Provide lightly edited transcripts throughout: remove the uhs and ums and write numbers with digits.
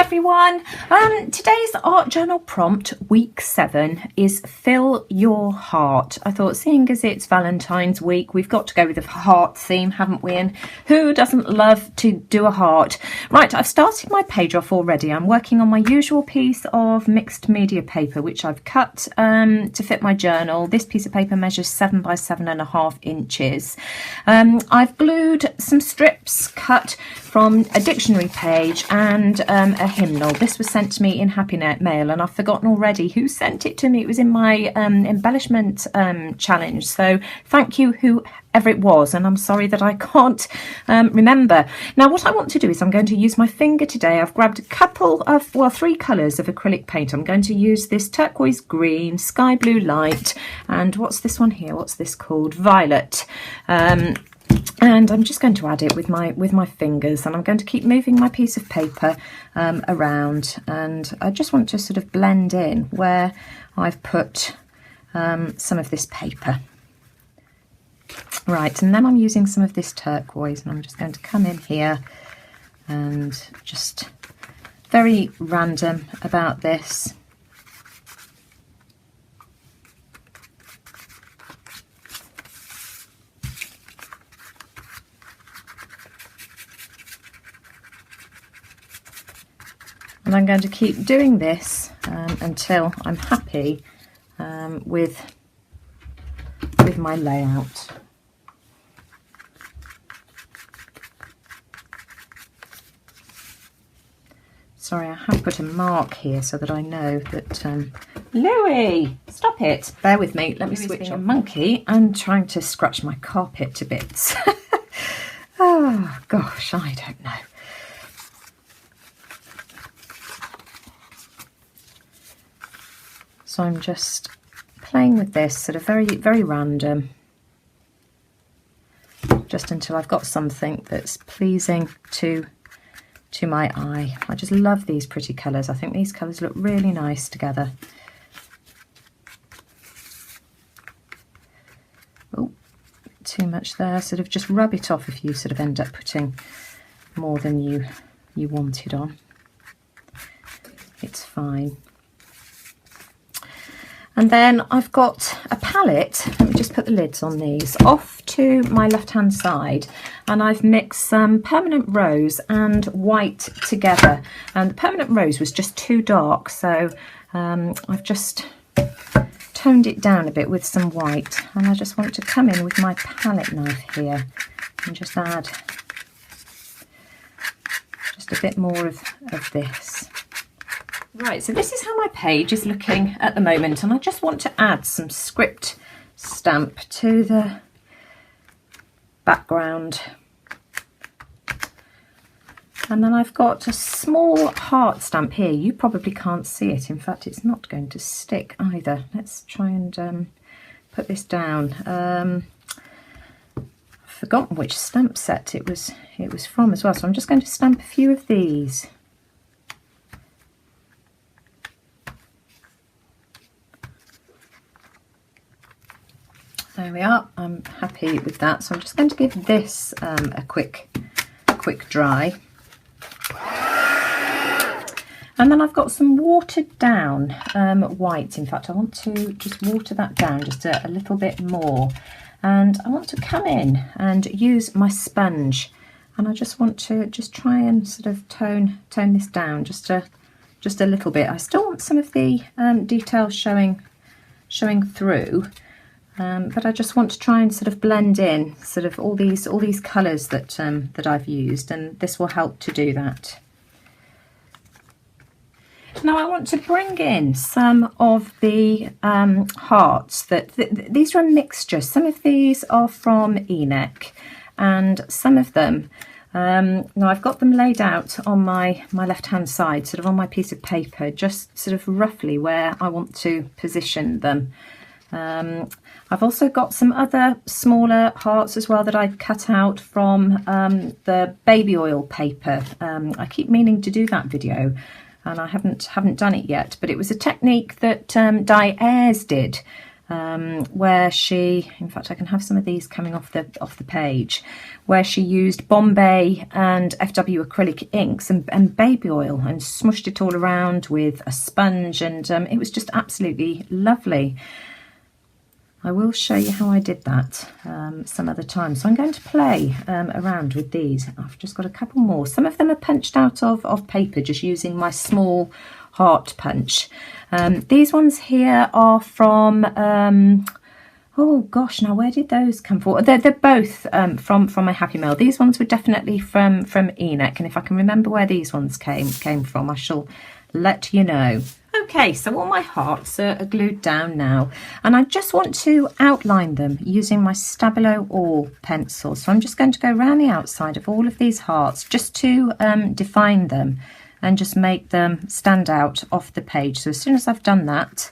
everyone. Today's art journal prompt, week 7, is fill your heart. I thought, seeing as it's Valentine's week, we've got to go with a heart theme, haven't we? And who doesn't love to do a heart? Right, I've started my page off already. I'm working on my usual piece of mixed media paper, which I've cut to fit my journal. This piece of paper measures 7 by 7.5 inches. I've glued some strips cut from a dictionary page and a hymnal. This was sent to me in Happy Mail, and I've forgotten already who sent it to me. It was in my embellishment challenge, so thank you whoever it was, and I'm sorry that I can't remember. Now what I want to do is I'm going to use my finger today. I've grabbed a couple of, well, 3 colours of acrylic paint. I'm going to use this turquoise green, sky blue light, and what's this one here? What's this called? Violet. And I'm just going to add it with my fingers, and I'm going to keep moving my piece of paper around, and I just want to sort of blend in where I've put some of this paper. Right, and then I'm using some of this turquoise, and I'm just going to come in here and just very random about this. And I'm going to keep doing this until I'm happy with my layout. Sorry, I have put a mark here so that I know that... Louis, stop it! Bear with me, let me switch on. A monkey and trying to scratch my carpet to bits. Oh, gosh, I don't know. So I'm just playing with this sort of very random, just until I've got something that's pleasing to my eye. I just love these pretty colours. I think these colours look really nice together. Oh, too much there. Sort of just rub it off if you sort of end up putting more than you wanted on. It's fine. And then I've got a palette, let me just put the lids on these, off to my left hand side, and I've mixed some permanent rose and white together, and the permanent rose was just too dark, so I've just toned it down a bit with some white, and I just want to come in with my palette knife here and just add just a bit more of this. Right, so this is how my page is looking at the moment, and I just want to add some script stamp to the background. And then I've got a small heart stamp here. You probably can't see it. In fact, it's not going to stick either. Let's try and put this down. I've forgotten which stamp set it was from as well, so I'm just going to stamp a few of these. There we are, I'm happy with that. So I'm just going to give this a quick dry. And then I've got some watered down white. In fact, I want to just water that down just a little bit more. And I want to come in and use my sponge. And I just want to try and sort of tone this down just a little bit. I still want some of the details showing through. But I just want to try and sort of blend in sort of all these colours that I've used, and this will help to do that. Now I want to bring in some of the hearts these are a mixture. Some of these are from Enoch, and some of them now I've got them laid out on my left hand side, sort of on my piece of paper, just sort of roughly where I want to position them. I've also got some other smaller hearts as well that I cut out from the baby oil paper. I keep meaning to do that video, and I haven't done it yet, but it was a technique that Di Ayres did where she, in fact I can have some of these coming off the page, where she used Bombay and FW acrylic inks and baby oil and smushed it all around with a sponge, and it was just absolutely lovely. I will show you how I did that some other time. So I'm going to play around with these. I've just got a couple more. Some of them are punched out of paper, just using my small heart punch. These ones here are from, oh gosh, now where did those come from? They're both from my Happy Mail. These ones were definitely from Enoch, and if I can remember where these ones came from, I shall let you know. Okay, so all my hearts are glued down now, and I just want to outline them using my Stabilo All pencil. So I'm just going to go around the outside of all of these hearts just to define them and just make them stand out off the page. So as soon as I've done that,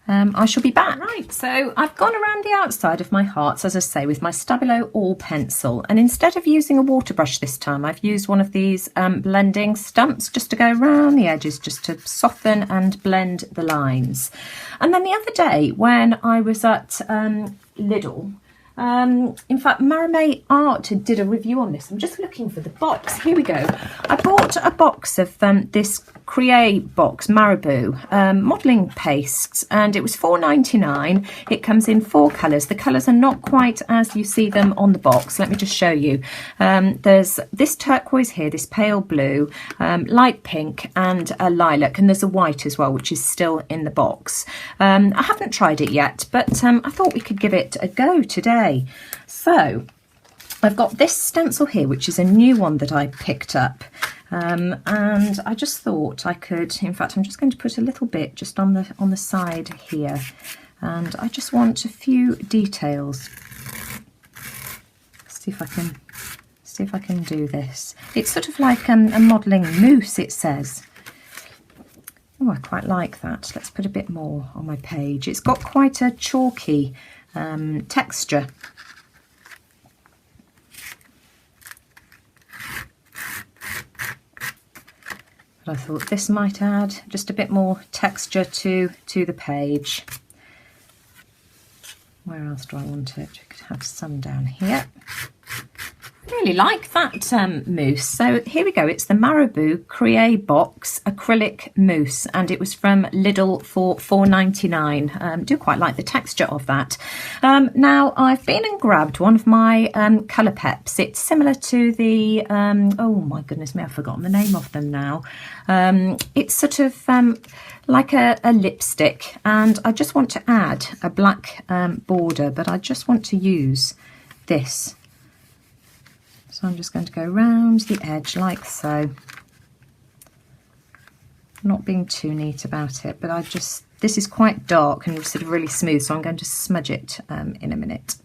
I shall be back. Right, so I've gone around the outside of my hearts, as I say, with my Stabilo All pencil, and instead of using a water brush this time, I've used one of these blending stumps just to go around the edges, just to soften and blend the lines. And then the other day when I was at Lidl, in fact, Marimé Art did a review on this. I'm just looking for the box. Here we go. I bought a box of this Create box Marabou modelling pastes, and it was $4.99. It comes in 4 colours. The colours are not quite as you see them on the box. Let me just show you. There's this turquoise here, this pale blue, light pink and a lilac, and there's a white as well, which is still in the box. I haven't tried it yet, but I thought we could give it a go today. So I've got this stencil here, which is a new one that I picked up, and I just thought I could, in fact I'm just going to put a little bit just on the side here, and I just want a few details. See if I can do this. It's sort of like a modelling mousse, it says. Oh, I quite like that. Let's put a bit more on my page. It's got quite a chalky texture. But I thought this might add just a bit more texture to the page. Where else do I want it? We could have some down here. I really like that mousse. So here we go. It's the Marabou Create Box Acrylic Mousse, and it was from Lidl for $4.99. Do quite like the texture of that. Now I've been and grabbed one of my colour peps. It's similar to the oh my goodness me, I've forgotten the name of them now. It's sort of like a lipstick, and I just want to add a black border, but I just want to use this. So I'm just going to go round the edge like so. Not being too neat about it, but this is quite dark and sort of really smooth, so I'm going to smudge it in a minute.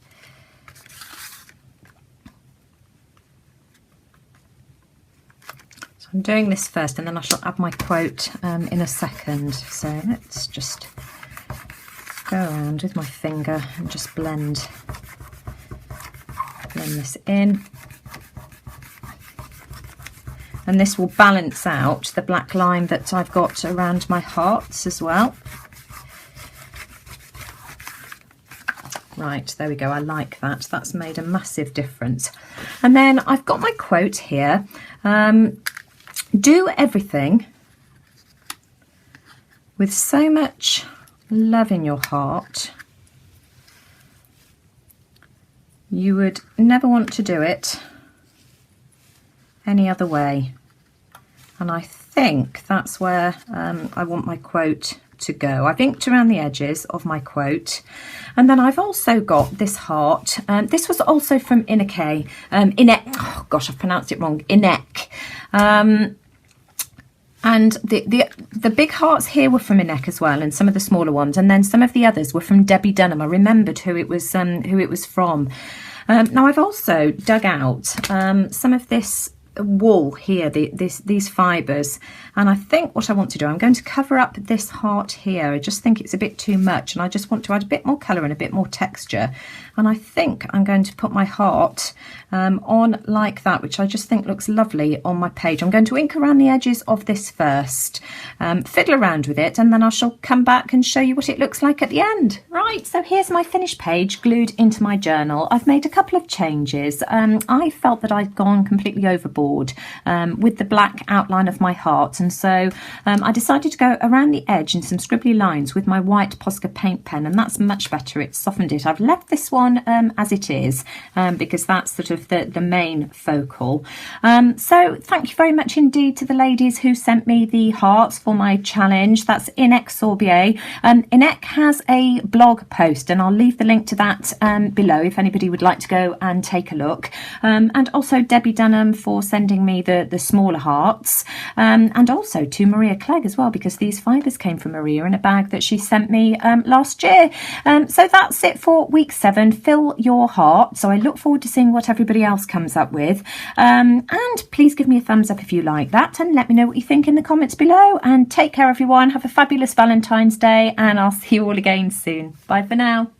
So I'm doing this first, and then I shall add my quote in a second. So let's just go around with my finger and just blend this in. And this will balance out the black line that I've got around my hearts as well. Right, there we go. I like that. That's made a massive difference. And then I've got my quote here. Do everything with so much love in your heart. You would never want to do it any other way. And I think that's where I want my quote to go. I've inked around the edges of my quote, and then I've also got this heart. This was also from Inoke. Oh gosh, I've pronounced it wrong. Inoke. And the big hearts here were from Inoke as well, and some of the smaller ones, and then some of the others were from Debbie Dunham. I remembered who it was from. Now I've also dug out some of this wool here, these fibres, and I think what I want to do, I'm going to cover up this heart here. I just think it's a bit too much, and I just want to add a bit more colour and a bit more texture, and I think I'm going to put my heart on like that, which I just think looks lovely on my page. I'm going to ink around the edges of this first, fiddle around with it, and then I shall come back and show you what it looks like at the end. Right, so here's my finished page glued into my journal. I've made a couple of changes. I felt that I'd gone completely overboard with the black outline of my heart, and so I decided to go around the edge in some scribbly lines with my white Posca paint pen, and that's much better. It's softened it. I've left this one as it is because that's sort of the main focal. So thank you very much indeed to the ladies who sent me the hearts for my challenge. That's Inek Sorbier. Inek has a blog post, and I'll leave the link to that below if anybody would like to go and take a look. And also Debbie Dunham for sending me the smaller hearts, and also to Maria Clegg as well, because these fibres came from Maria in a bag that she sent me last year. So that's it for week 7, Fill Your Heart. So I look forward to seeing what everybody else comes up with, and please give me a thumbs up if you like that, and let me know what you think in the comments below. And take care everyone, have a fabulous Valentine's Day, and I'll see you all again soon. Bye for now.